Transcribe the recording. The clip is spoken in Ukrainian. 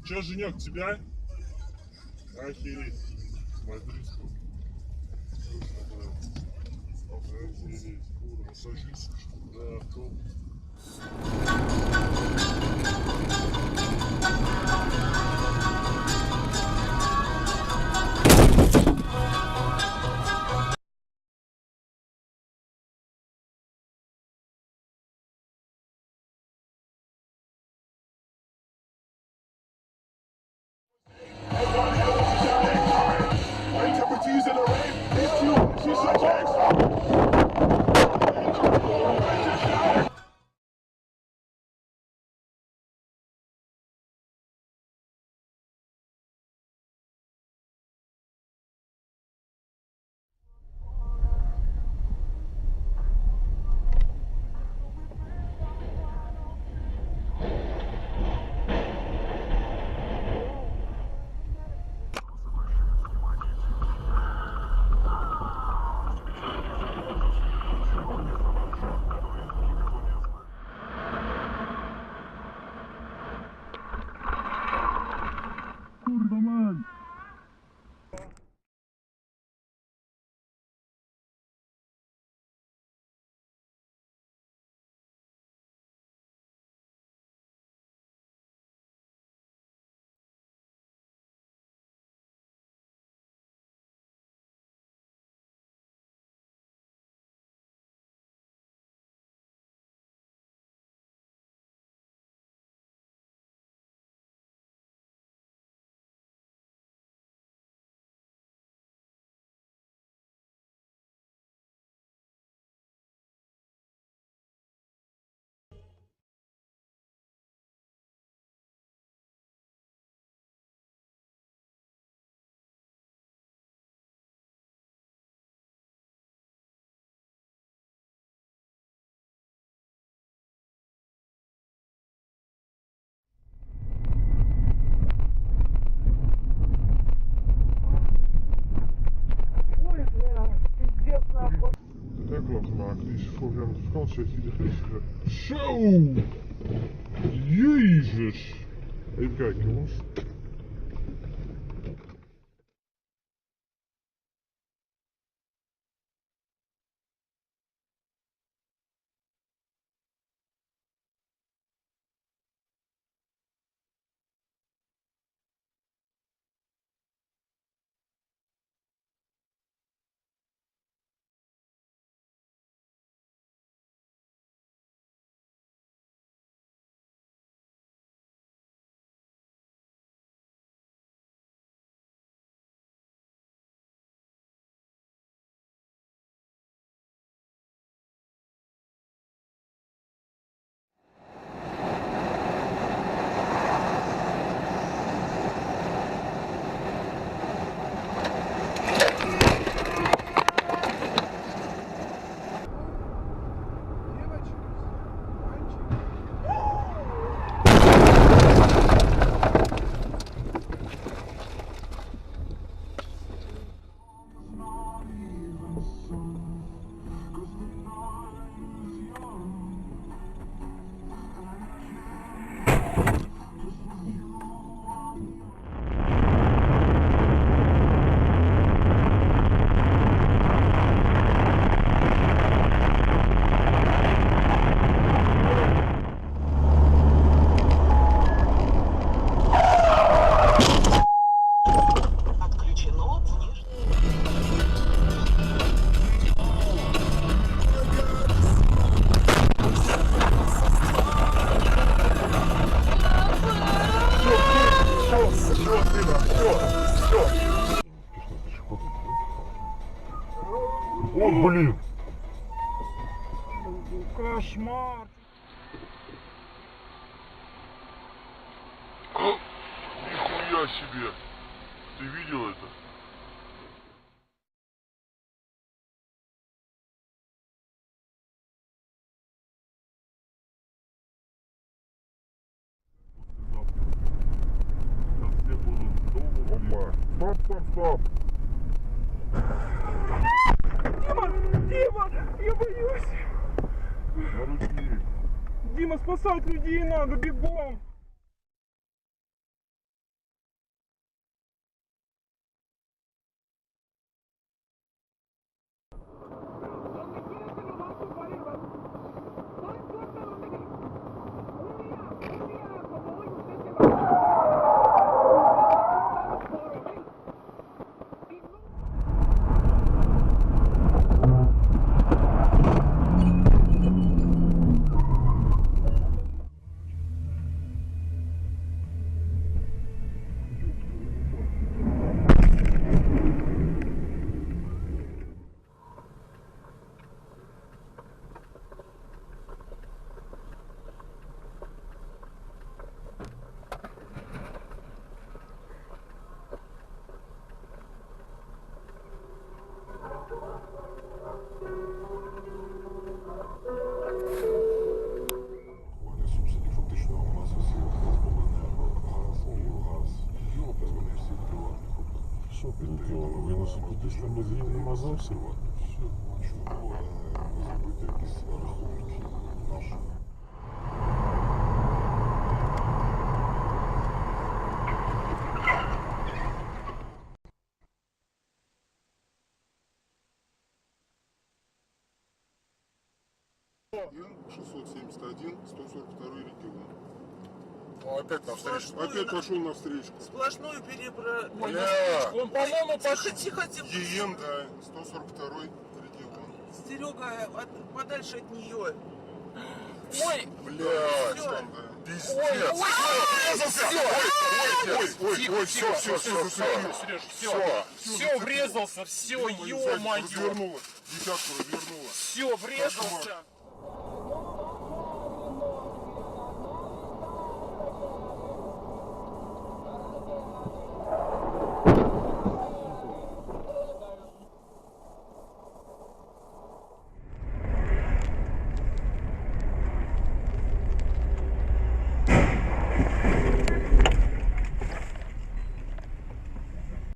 Че, Женек, тебя? Охереть. Смотри, сколько. Охереть. Курва, сажись. Да, топ. Kurwa man! Kijk losmaken, die is vorig jaar met de vakantie, heeft hij er gisteren. Zo! Jezus! Even kijken jongens. О, блин! Кошмар! Нихуя себе! Ты видел это? Опа! Стоп! Дима, я боюсь. На руки. Дима, спасать людей надо, бегом! Вони субсидії фактично у нас усі Газпроменерго, газ, Київгаз, вони всі в приватних руках. Що підтримали? Виносить фактично безвільний мазок. Чому не зробити якісь рахунки наші? Ин 671, 142 регион. Опять на встречу. Опять пошел на встречку. Сплошную перебра... Он, по-моему, Тихо, тихо, тихо. ЕН, да, 142 регион. Серега, подальше от нее. Ой, Блядь, Всё. там, да. пиздец. Ой, все, Сереж, все, врезался, все, Ё-моё, сзади ё-моё, развернуло, десятку развернуло. все, врезался.